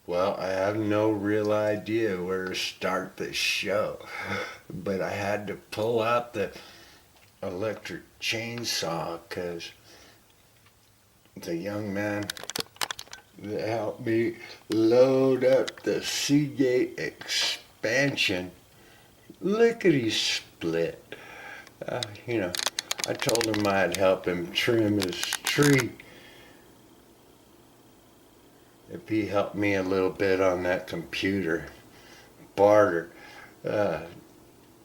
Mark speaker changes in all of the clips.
Speaker 1: Well, I have no real idea where to start the show, but I had to pull out the electric chainsaw because the young man that helped me load up the Seagate expansion lickety split. Uh, you know, I told him I'd help him trim his tree if he helped me a little bit on that computer. Barter. Uh,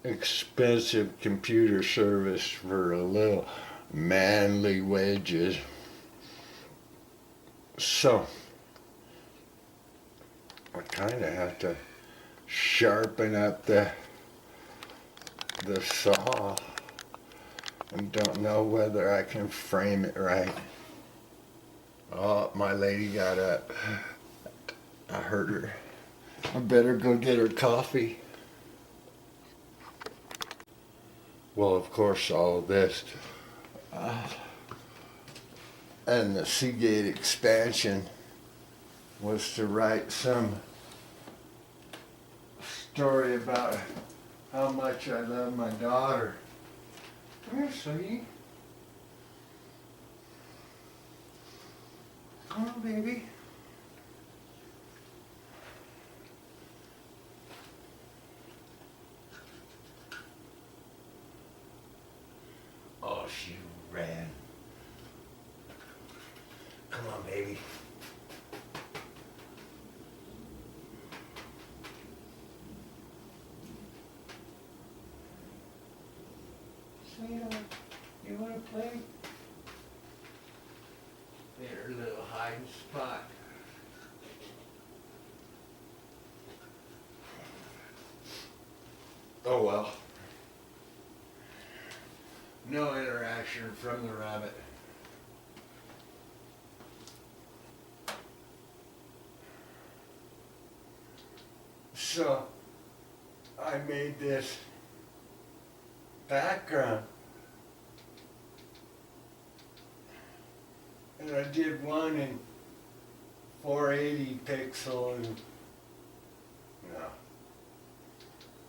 Speaker 1: Expensive computer service for a little manly wages. So, I kind of have to sharpen up the saw and don't know whether I can frame it right. Oh, my lady got up. I heard her. I better go get her coffee. Well, of course, all of this uh, and the Seagate expansion was to write some story about how much I love my daughter. Come here, sweetie. Come on, baby. Oh, she ran. Come on, baby. Sweetheart, you want to play? Their little hiding spot. Oh well. No interaction from the rabbit. So I made this background and I did one in 480 pixel and no,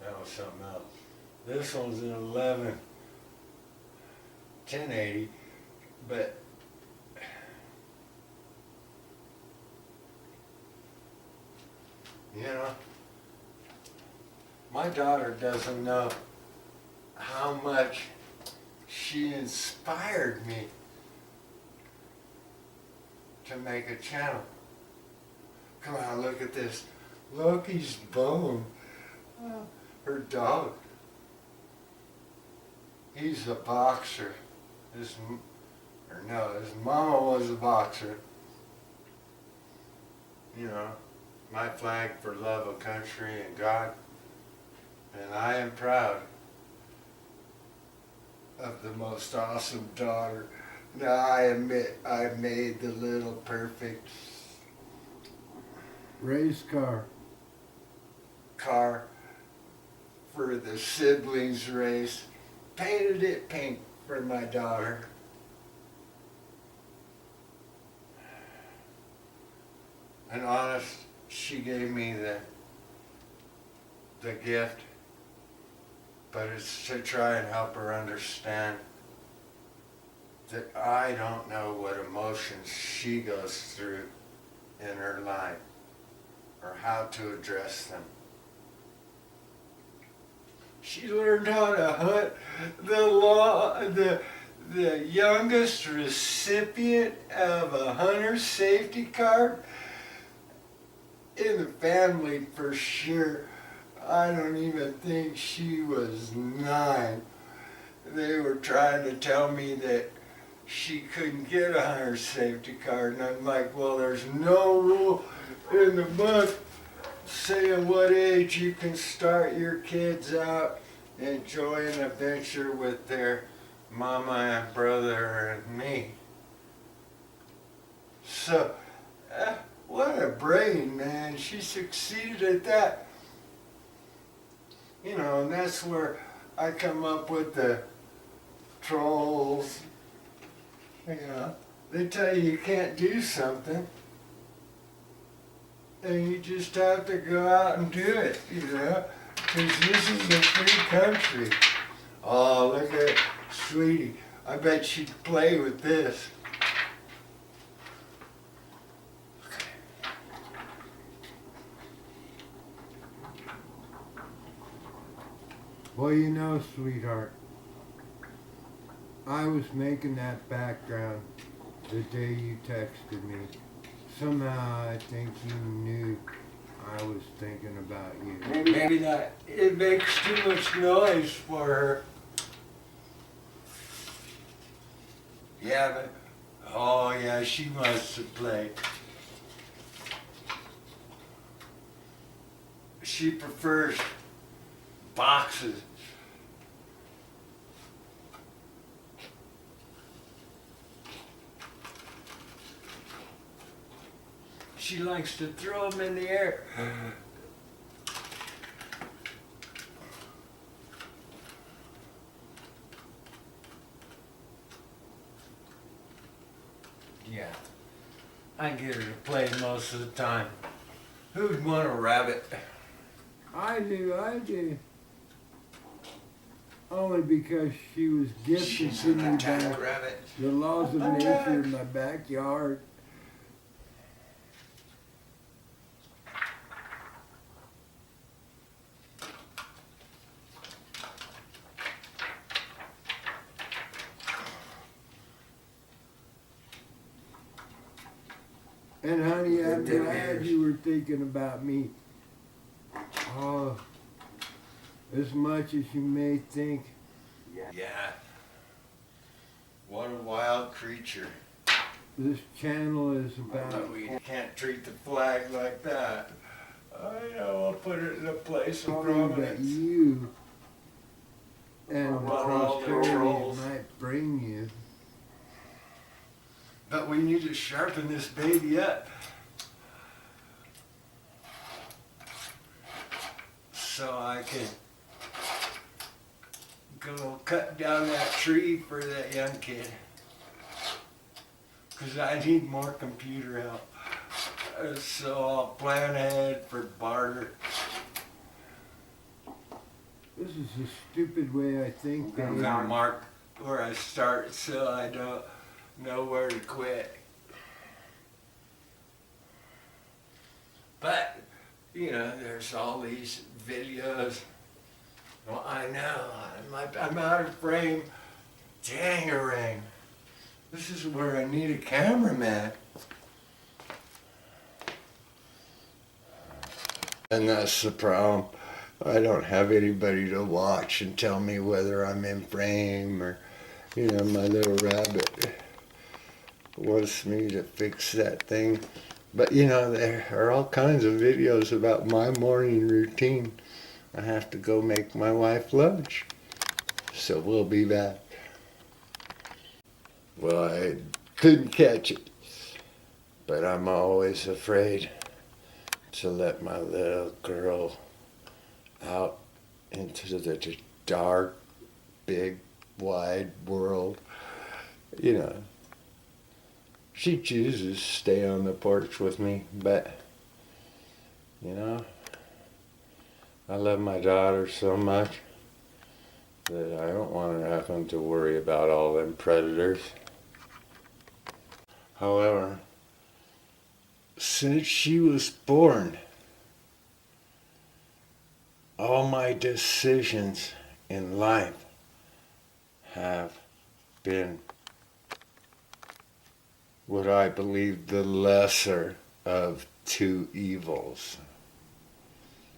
Speaker 1: that was something else. This one's in 1080, but you know, my daughter doesn't know how much she inspired me to make a channel. Come on, look at this. Loki's bone. Her dog. He's a boxer. His mama was a boxer. You know, my flag for love of country and God. And I am proud of the most awesome daughter. Now I admit I made the little perfect
Speaker 2: Race car.
Speaker 1: car for the siblings race. Painted it pink for my daughter. And honest, she gave me the gift, but it's to try and help her understand that I don't know what emotions she goes through in her life or how to address them. She learned how to hunt the youngest recipient of a hunter's safety card in the family for sure. I don't even think she was 9. They were trying to tell me that she couldn't get a hunter's safety card, and I'm like, well, there's no rule in the book saying what age you can start your kids out enjoying adventure with their mama and brother and me. So, what a brain, man. She succeeded at that. You know, and that's where I come up with the trolls. You know, they tell you you can't do something. And you just have to go out and do it, you know? Because this is a free country. Oh, look at Sweetie. I bet she'd play with this. Well, you know, sweetheart, I was making that background the day you texted me. Somehow I think you knew I was thinking about you. Maybe that it makes too much noise for her. Yeah, but oh yeah, she wants to play. She prefers boxes. She likes to throw them in the air. Yeah, I get her to play most of the time. Who'd want a rabbit? I do. Only because she was gifted to me by rabbit. The laws of nature in my backyard. And honey, I'm glad you were thinking about me. Oh, as much as you may think. Yeah. What a wild creature. This channel is about... We can't treat the flag like that. I know, I'll put it in a place of prominence. That you and the prosperity it might bring you. But we need to sharpen this baby up. So I can go cut down that tree for that young kid. Because I need more computer help. So I'll plan ahead for barter. This is a stupid way I think. I'm gonna mark where I start so I don't know where to quit. But, you know, there's all these videos. Well, I know, I'm out of frame. Dang-a-ring. This is where I need a cameraman. And that's the problem. I don't have anybody to watch and tell me whether I'm in frame or, you know, my little rabbit wants me to fix that thing. But, you know, there are all kinds of videos about my morning routine. I have to go make my wife lunch. So we'll be back. Well, I couldn't catch it, but I'm always afraid to let my little girl out into the dark, big, wide world. You know, she chooses to stay on the porch with me, but, you know, I love my daughter so much that I don't want her having to worry about all them predators. However, since she was born, all my decisions in life have been what I believe the lesser of two evils.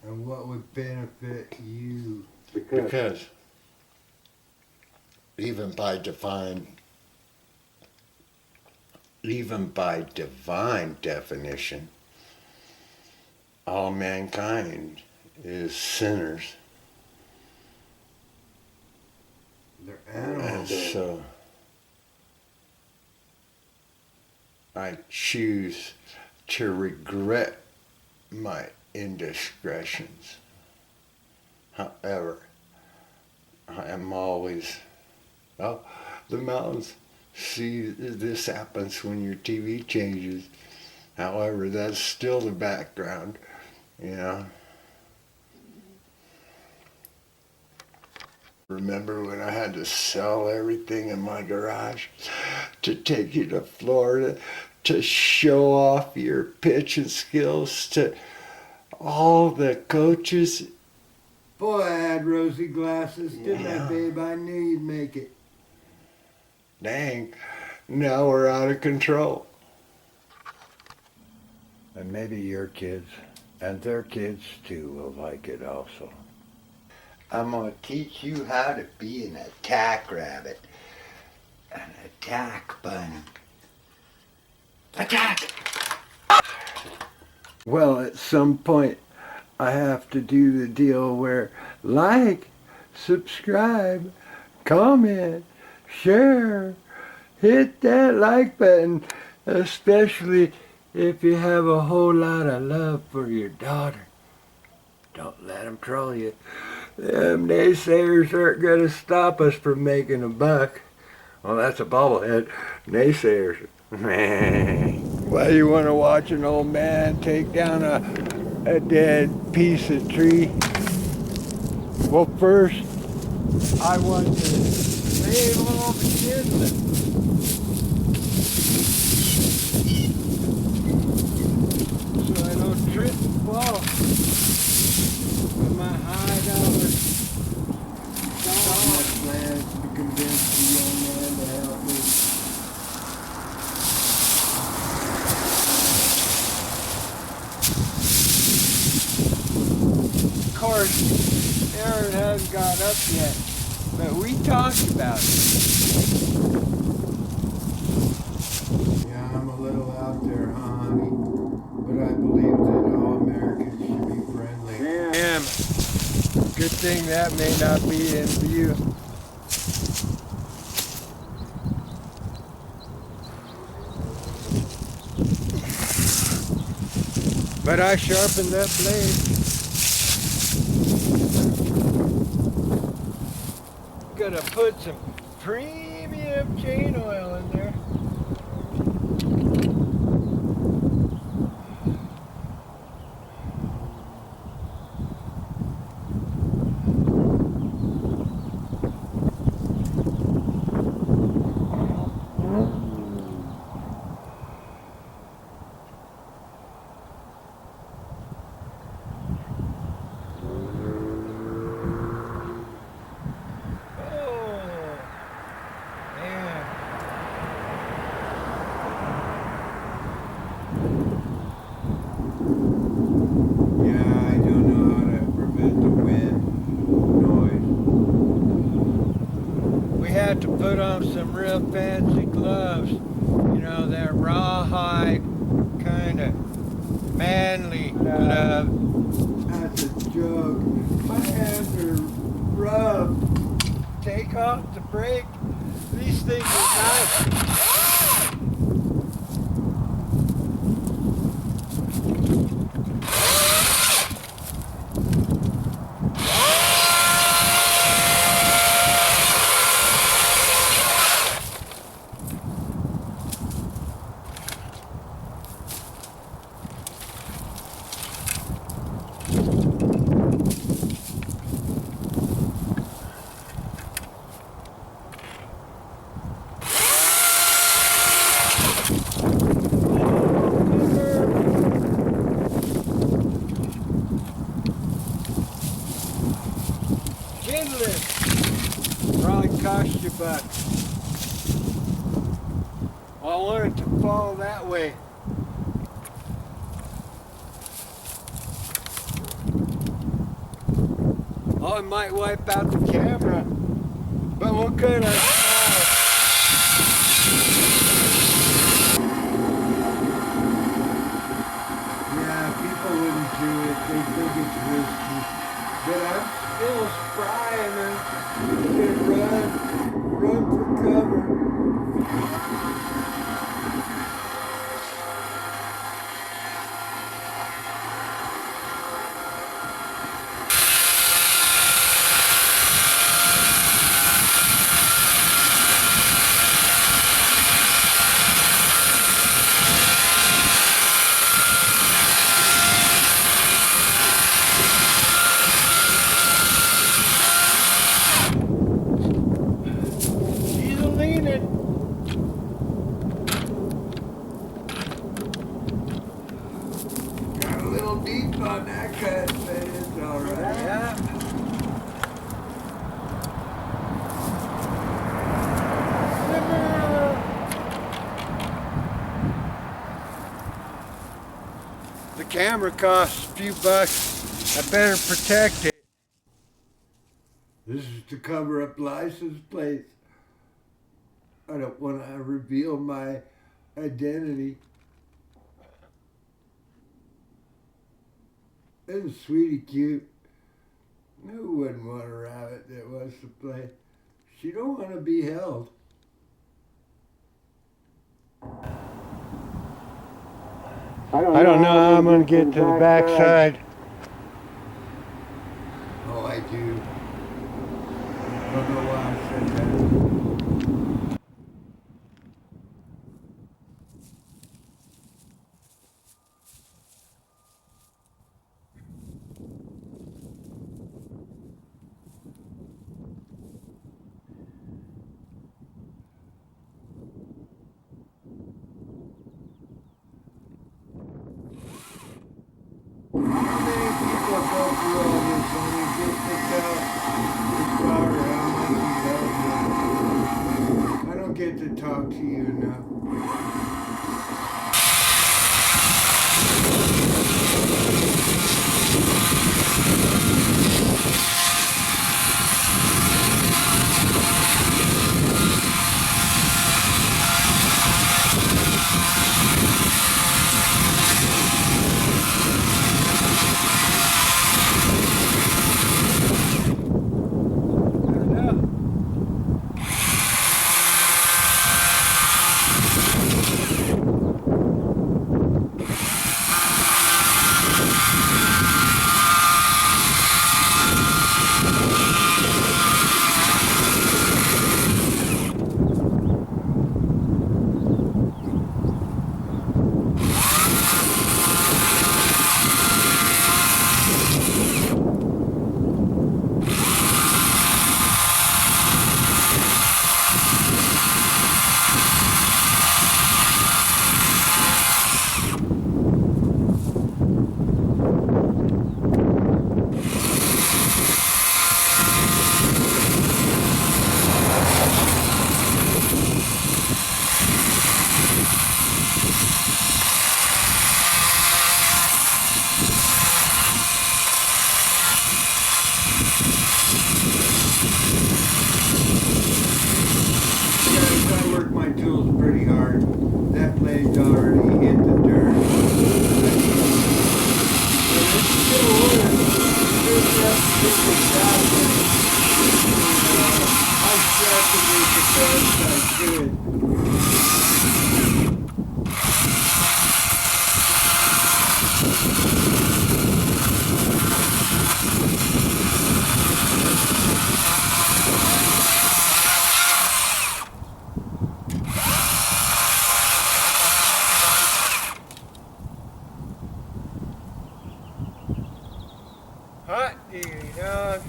Speaker 1: And what would benefit you? Because even by divine definition, all mankind is sinners. They're animals. And so I choose to regret my indiscretions. However, I am always, well, the mountains. See, this happens when your TV changes. However, that's still the background, you know. Remember when I had to sell everything in my garage to take you to Florida to show off your pitching skills to all the coaches?
Speaker 2: Boy, I had rosy glasses, didn't
Speaker 1: Yeah.
Speaker 2: I, babe? I knew you'd make it.
Speaker 1: Dang, now we're out of control.
Speaker 3: And maybe your kids and their kids too will like it also.
Speaker 4: I'm gonna teach you how to be an attack rabbit. An attack bunny. Attack!
Speaker 2: Well, at some point, I have to do the deal where like, subscribe, comment, share, hit that like button, especially if you have a whole lot of love for your daughter. Don't let them troll you. Them naysayers aren't going to stop us from making a buck. Well, that's a bobblehead. Naysayers. Why you want to watch an old man take down a dead piece of tree? Well, first, I want to save all the kindling. So I don't trip and fall with my high-dollar my plans to convince the young man to help me. Of course, Aaron hasn't got up yet, but we talked about it. Yeah, I'm a little out there, huh, honey? But I believe that all Americans should be friendly. Damn. Good thing that may not be in view. But I sharpened that blade. Gonna put some premium chain oil in there. To put on some real fancy gloves, you know, that rawhide kind of manly glove. That's a joke. My hands are rough. Take off the brake. These things are nice. Probably cost you a buck. Well, I want it to fall that way. Oh, it might wipe out the camera, but we'll cut our Yeah, people wouldn't do it. They think it's risky. But I'm still spry and run for cover. little deep on that cut, but it's all right.
Speaker 1: Yeah.
Speaker 2: The camera costs a few bucks. I better protect it. This is to cover up license plates. I don't want to reveal my identity. Isn't Sweetie cute? Who wouldn't want a rabbit that wants to play? She don't want to be held. I don't know how I'm going to get to the backside. Oh, I do. I don't know why I said that. How many people go through all this only just to tell the daughter how much he loves you? I don't get to talk to you enough. I work my tools pretty hard. That blade's already hit the dirt. But it's still working. It's just I tried to do the best I could. Hot diggity dog.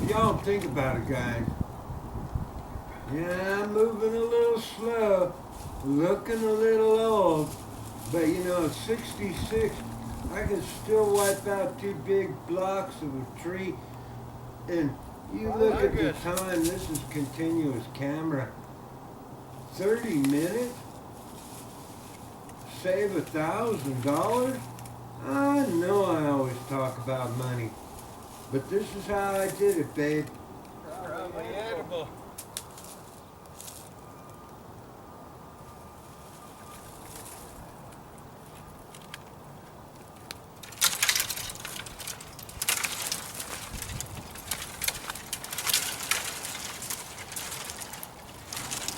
Speaker 2: Y'all think about it, guys. Yeah, I'm moving a little slow, looking a little old, but you know, at 66, I can still wipe out 2 big blocks of a tree. And you look at the time, this is continuous camera. 30 minutes? Save $1,000? I know I always talk about money, but this is how I did it, babe.
Speaker 1: Probably edible.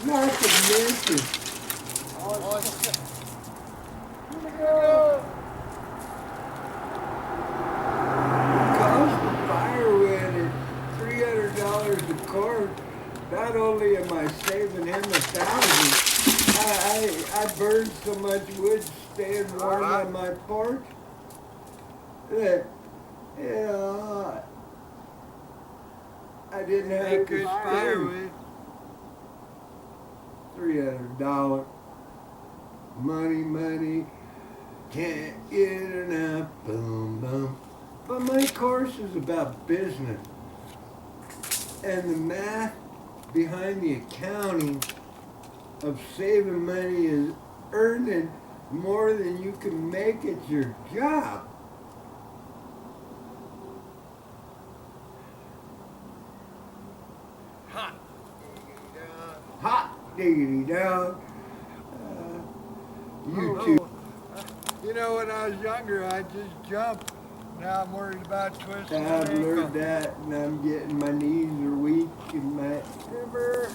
Speaker 2: Not to mention, cost of firewood at $300 course, not only am I saving him $1,000, I burned so much wood staying warm on my porch that, you know, I didn't have
Speaker 1: Make
Speaker 2: to
Speaker 1: good
Speaker 2: spend
Speaker 1: firewood.
Speaker 2: $300. Money, can't get enough, boom, boom. But my course is about business. And the math behind the accounting of saving money is earning more than you can make at your job. Hot diggity dog. YouTube.
Speaker 1: You know, when I was younger, I just jumped. Now I'm worried about twisting my
Speaker 2: I've
Speaker 1: ankle.
Speaker 2: learned that, and I'm getting my knees are weak and my
Speaker 1: Timber.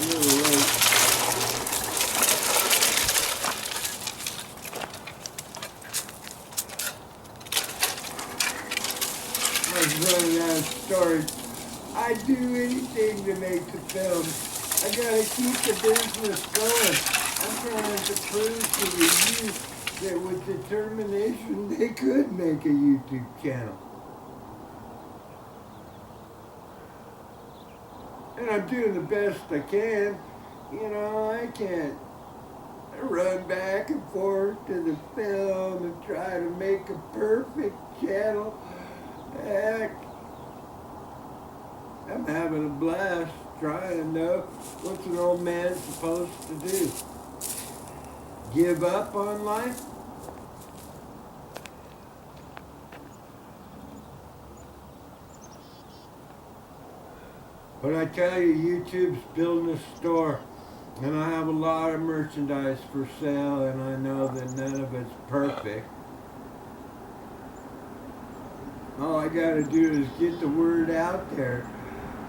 Speaker 2: really like. I was running out of storage. I'd do anything to make the film. I gotta keep the business going. I'm trying to prove to the youth that with determination they could make a YouTube channel. And I'm doing the best I can. You know, I can't run back and forth to the film and try to make a perfect channel. Heck, I'm having a blast trying to know what's an old man supposed to do. Give up on life? But I tell you, YouTube's building a store, and I have a lot of merchandise for sale, and I know that none of it's perfect. All I gotta do is get the word out there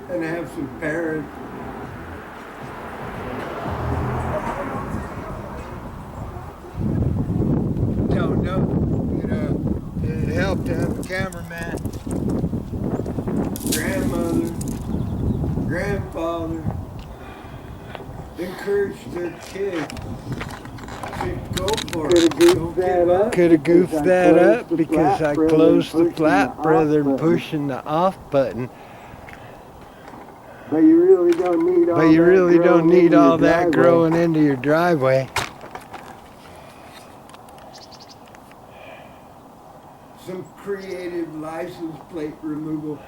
Speaker 2: and have some parents.
Speaker 1: Don't know. You know, it helped to have a cameraman.
Speaker 2: Grandmother, grandfather encourage their kids to go for it. Don't give up.
Speaker 3: Could have goofed that up because I closed the flap rather than pushing the off button.
Speaker 2: But you really don't need all
Speaker 3: But you
Speaker 2: that
Speaker 3: really don't
Speaker 2: growing
Speaker 3: need
Speaker 2: into
Speaker 3: all
Speaker 2: your
Speaker 3: that
Speaker 2: driveway.
Speaker 3: growing into your driveway.
Speaker 2: Some creative license plate removal.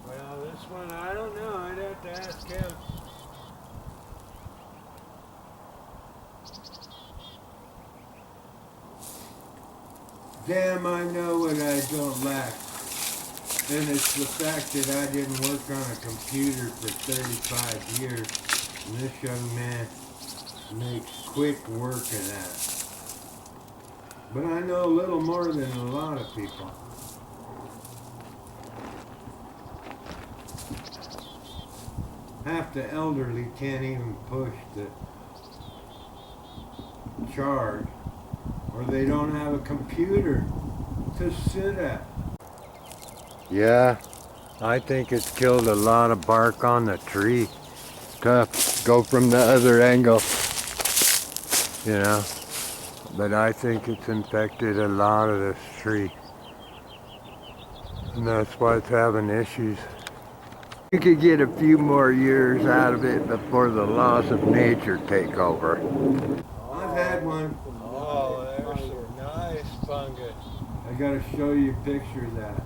Speaker 1: Well, this one, I don't know. I'd have to ask him.
Speaker 2: Damn, I know what I don't lack. And it's the fact that I didn't work on a computer for 35 years. And this young man makes quick work of that. But I know a little more than a lot of people. Half the elderly can't even push the charge, or they don't have a computer to sit at.
Speaker 3: Yeah, I think it's killed a lot of bark on the tree. Tough. Go from the other angle, you know. But I think it's infected a lot of this tree. And that's why it's having issues. You could get a few more years out of it before the laws of nature take over.
Speaker 2: I've had one.
Speaker 1: Oh, there's some nice fungus.
Speaker 2: I gotta show you a picture of that.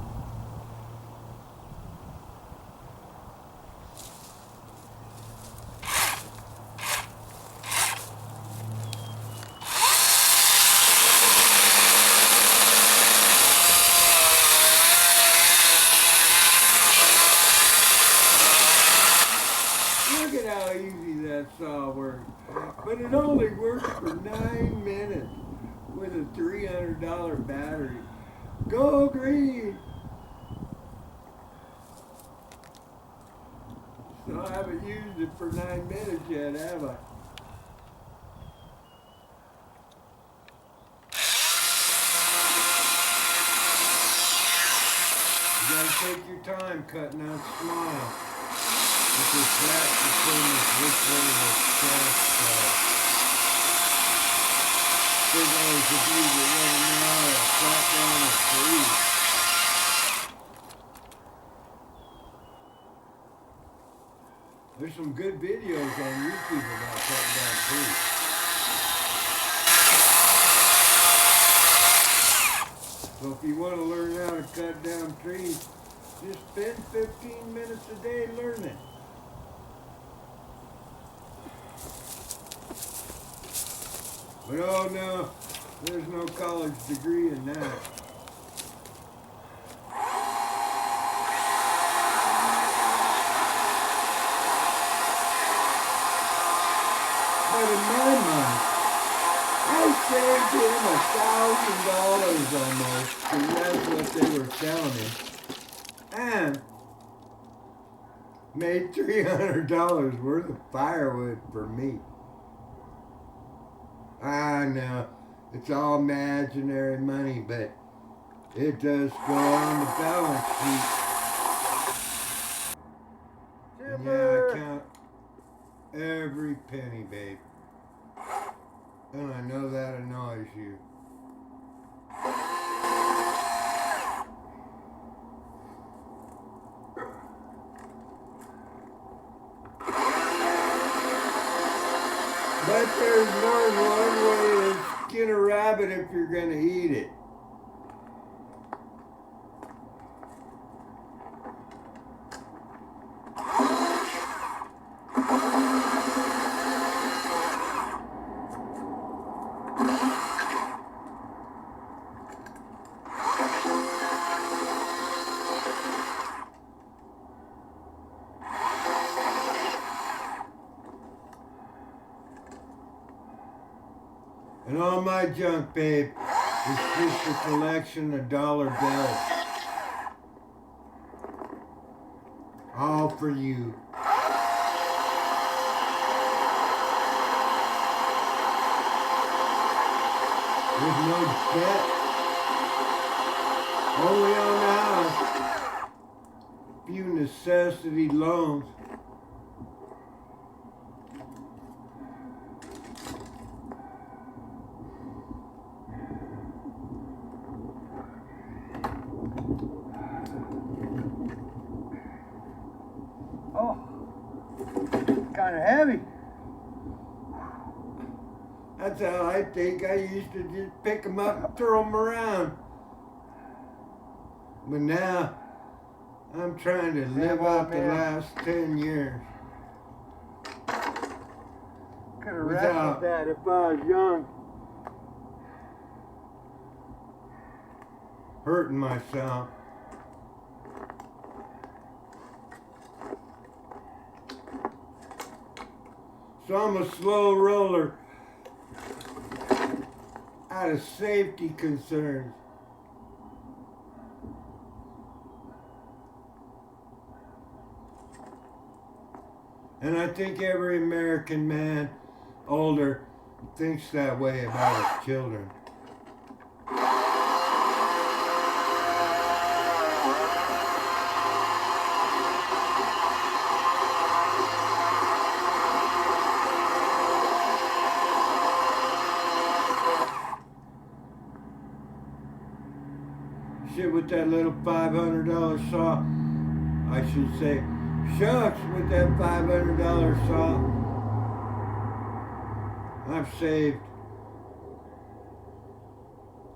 Speaker 2: But it only works for 9 minutes with a $300 battery. Go green! So I haven't used it for 9 minutes yet, have I? You gotta take your time cutting out Smile. Because that determines which one of the cast big ones of you that want to know how to cut down a tree. There's some good videos on YouTube about cutting down trees. So if you want to learn how to cut down trees, just spend 15 minutes a day learning. But oh no, there's no college degree in that. But in my mind, I saved him $1,000 almost, because that's what they were telling him, and made $300 worth of firewood for me. I know, it's all imaginary money, but it does go on the balance sheet. And yeah, I count every penny, babe. And I know that annoys you. But there's more than one way to skin a rabbit if you're gonna eat it. And all my junk, babe, is just a collection of dollar bills. All for you. With no debt. Only on the house. Few necessity loans. Oh, kind of heavy. That's how I think. I used to just pick them up and throw them around. But now, I'm trying to live out the last 10 years. Could have wrestled that if I was young. Hurting myself. So I'm a slow roller out of safety concerns. And I think every American man older thinks that way about his children. Shit with that little $500 saw. I should say, shucks with that $500 saw. I've saved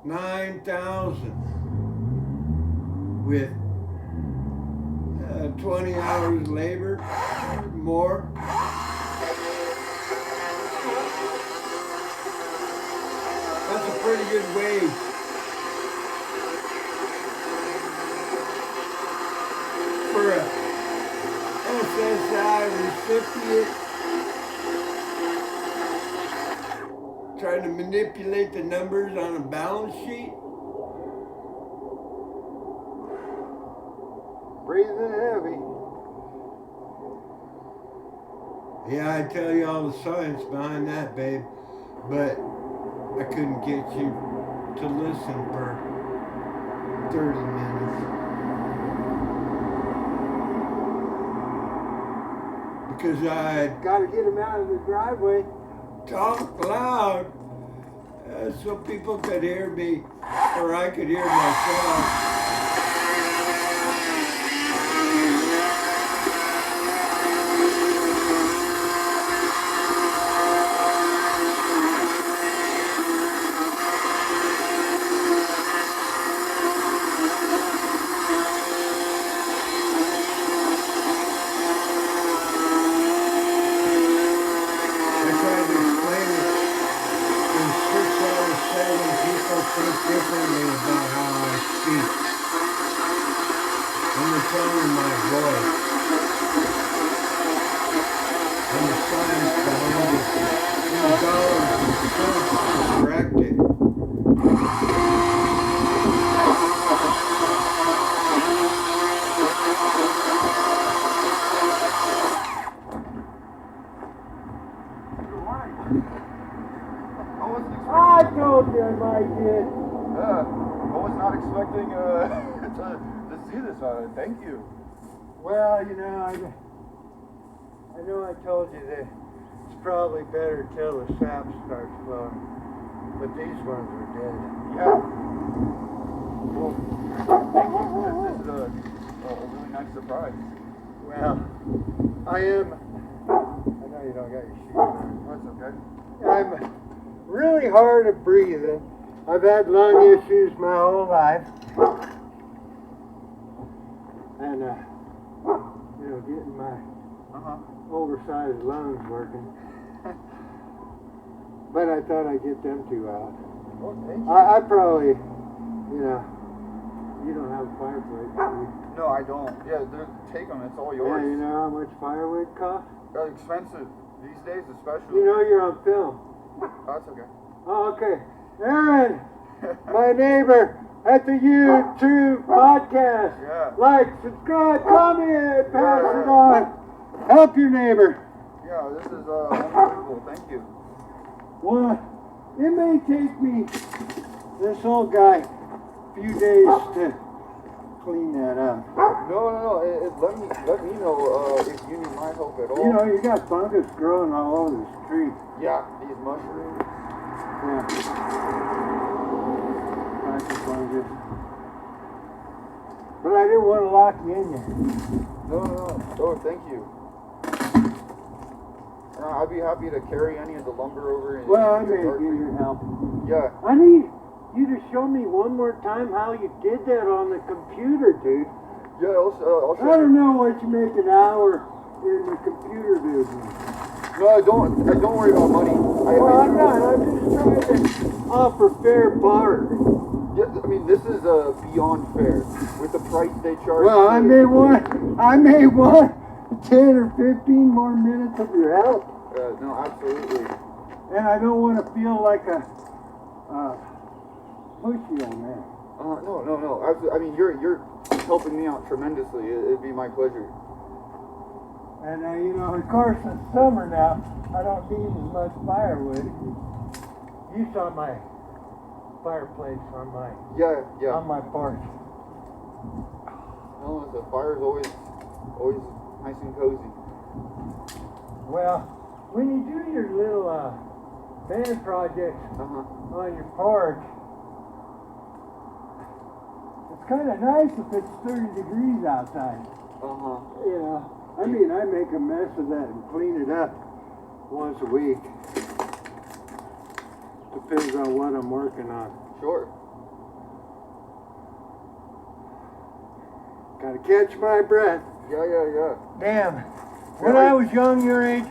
Speaker 2: $9,000 with 20 hours labor, more. That's a pretty good wage. For a SSI recipient, manipulate the numbers on a balance sheet?
Speaker 3: Breathing heavy.
Speaker 2: Yeah, I tell you all the science behind that, babe. But I couldn't get you to listen for 30 minutes. Because I gotta get him out of the driveway. Talk loud. So people could hear me, or I could hear myself. Differently about how I speak. And the tone in my voice. And the science behind it. And the dollars and cents to correct it. I told you I might get.
Speaker 5: I was not expecting to see this. Thank you.
Speaker 2: Well, you know, I know I told you that it's probably better till the sap starts flowing, but these ones are dead.
Speaker 5: Yeah. Well, thank you. This is a really nice surprise.
Speaker 2: Well, I know you don't got your shoes on.
Speaker 5: That's okay.
Speaker 2: I'm really hard of breathing. I've had lung issues my whole life. And, you know, getting my oversized lungs working. But I thought I'd get them two out.
Speaker 5: Well, thank you.
Speaker 2: I probably, you know, you don't have a fireplace, do you?
Speaker 5: No, I don't. Yeah, take them. It's all yours.
Speaker 2: Yeah, you know how much firewood costs?
Speaker 5: Expensive these days, especially.
Speaker 2: You know you're on film.
Speaker 5: That's okay.
Speaker 2: Oh, okay. Aaron, my neighbor at the YouTube podcast.
Speaker 5: Yeah.
Speaker 2: Like, subscribe, comment, pass it on. Help your neighbor.
Speaker 5: Yeah, this is wonderful. Thank you.
Speaker 2: Well, it may take me, this old guy, a few days to clean that up.
Speaker 5: No. Let me know if you need my help at all.
Speaker 2: You know, you got fungus growing all over this tree.
Speaker 5: Yeah, these mushrooms.
Speaker 2: Yeah. Type of fungus. But I didn't want to lock you in there.
Speaker 5: No. Oh, thank you. I'd be happy to carry any of the lumber over. And
Speaker 2: Well, I may give you help.
Speaker 5: Yeah.
Speaker 2: I need you to show me one more time how you did that on the computer, dude.
Speaker 5: Yeah, I'll show
Speaker 2: I don't
Speaker 5: you.
Speaker 2: know what you make an hour in the computer business.
Speaker 5: No, don't worry about money.
Speaker 2: Well, I'm not. I'm just trying to offer fair barter.
Speaker 5: Yeah, I mean, this is beyond fair with the price they charge.
Speaker 2: Well, I may want 10 or 15 more minutes of your help.
Speaker 5: No, absolutely.
Speaker 2: And I don't want to feel like a pushy old man.
Speaker 5: No. Absolutely. I mean, you're helping me out tremendously. It'd be my pleasure.
Speaker 2: And you know, of course, it's summer now. I don't need as much firewood. You saw my fireplace on
Speaker 5: Yeah.
Speaker 2: my porch.
Speaker 5: No, the fire's always nice and cozy.
Speaker 2: Well, when you do your little band projects on your porch, it's kind of nice if it's 30 degrees outside. You know, I mean, I make a mess of that and clean it up once a week. Depends on what I'm working on.
Speaker 5: Sure.
Speaker 2: Gotta catch my breath.
Speaker 5: Yeah.
Speaker 2: Damn. When I was young, your age,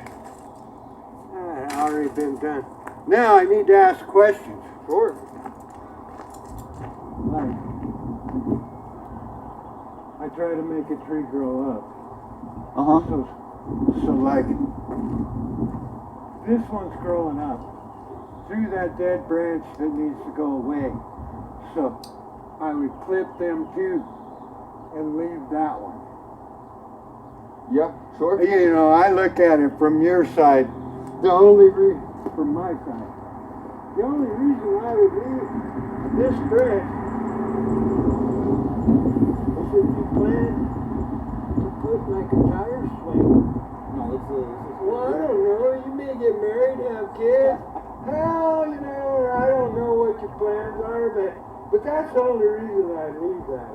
Speaker 2: already been done. Now I need to ask questions.
Speaker 5: Sure.
Speaker 2: Like, I try to make a tree grow up. So like, this one's growing up. through that dead branch that needs to go away. So I would clip them two and leave that one.
Speaker 5: Yeah, sure.
Speaker 2: You know, I look at it from your side. From my side. The only reason I would leave this branch is if you plan to put like a tire swing.
Speaker 5: No, this is.
Speaker 2: Well, I don't know. You may get married, have kids. Hell, you know, I don't know what your plans are, but that's the only reason I leave that.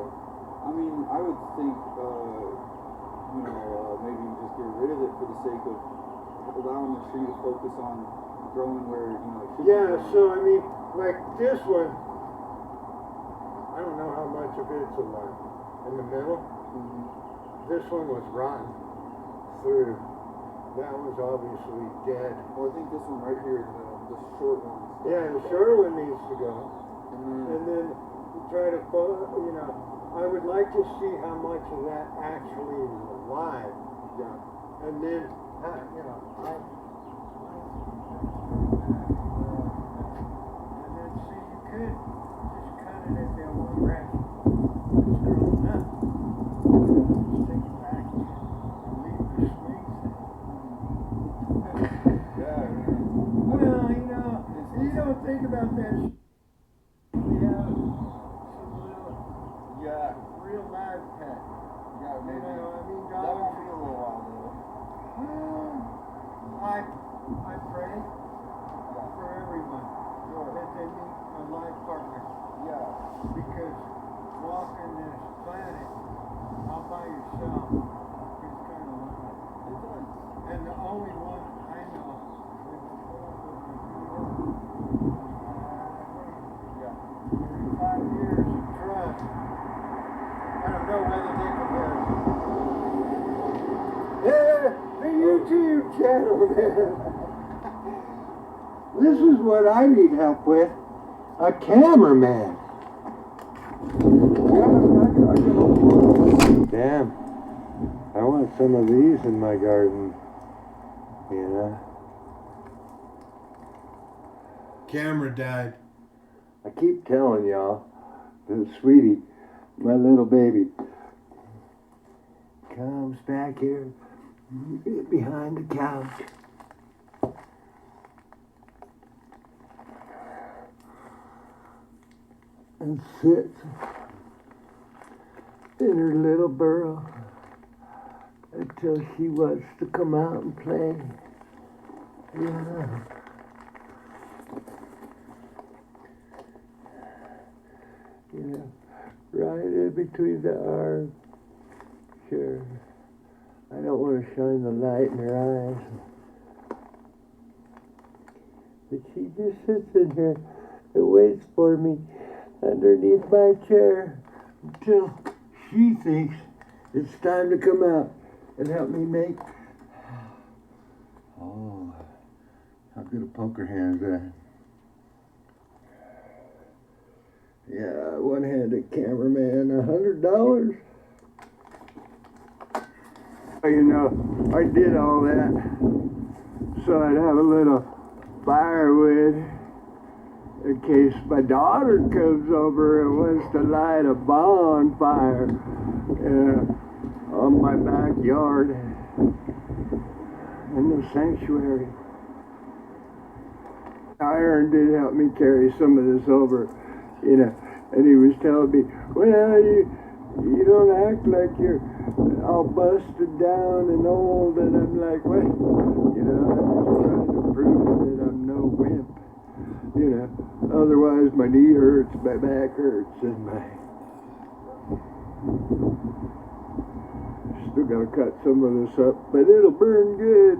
Speaker 5: I mean, I would think, maybe just get rid of it for the sake of allowing the tree to focus on growing where, it should be
Speaker 2: Yeah,
Speaker 5: growing.
Speaker 2: so I mean, like this one, I don't know how much of it's alive. In the middle, this one was rotten through. That one's obviously dead.
Speaker 5: Well, I think this one right here, the short one.
Speaker 2: Yeah, the short one needs to go.
Speaker 5: And
Speaker 2: And then try to, I would like to see how much of that actually is alive.
Speaker 5: yeah.
Speaker 2: And then, and then see, you could just cut it at that one branch. It's grown up. Just take it back and leave the swings there. Well, you don't think about that. We have some little
Speaker 5: Yeah.
Speaker 2: real live pet.
Speaker 5: Yeah, maybe.
Speaker 2: I mean,
Speaker 5: That
Speaker 2: dogs.
Speaker 5: won't be a little while though.
Speaker 2: I pray for everyone that they meet a life partner,
Speaker 5: Yeah.
Speaker 2: because walking this planet all by yourself is kind of lonely.
Speaker 5: It does.
Speaker 2: And the only one I know is
Speaker 5: Yeah.
Speaker 2: 35 years of trust. I don't know whether they compare. Yeah, the YouTube channel, man. This is what I need help with. A cameraman.
Speaker 3: Damn. I want some of these in my garden. You know?
Speaker 2: Camera died.
Speaker 3: I keep telling y'all that Sweetie, my little baby, comes back here behind the couch.
Speaker 2: And sits in her little burrow until she wants to come out and play. Yeah. Right in between the arms. Sure. I don't want to shine the light in her eyes. But she just sits in here and waits for me underneath my chair until she thinks it's time to come out and help me make.
Speaker 3: Oh, how good a poker hand's that?
Speaker 2: Yeah, one-handed cameraman, $100. I did all that so I'd have a little firewood in case my daughter comes over and wants to light a bonfire on my backyard in the sanctuary. Iron did help me carry some of this over, and he was telling me, well, you don't act like you're all busted down and old, and I'm like, well, I'm just trying to prove that I'm no wimp, otherwise my knee hurts, my back hurts, and still gotta cut some of this up, but it'll burn good.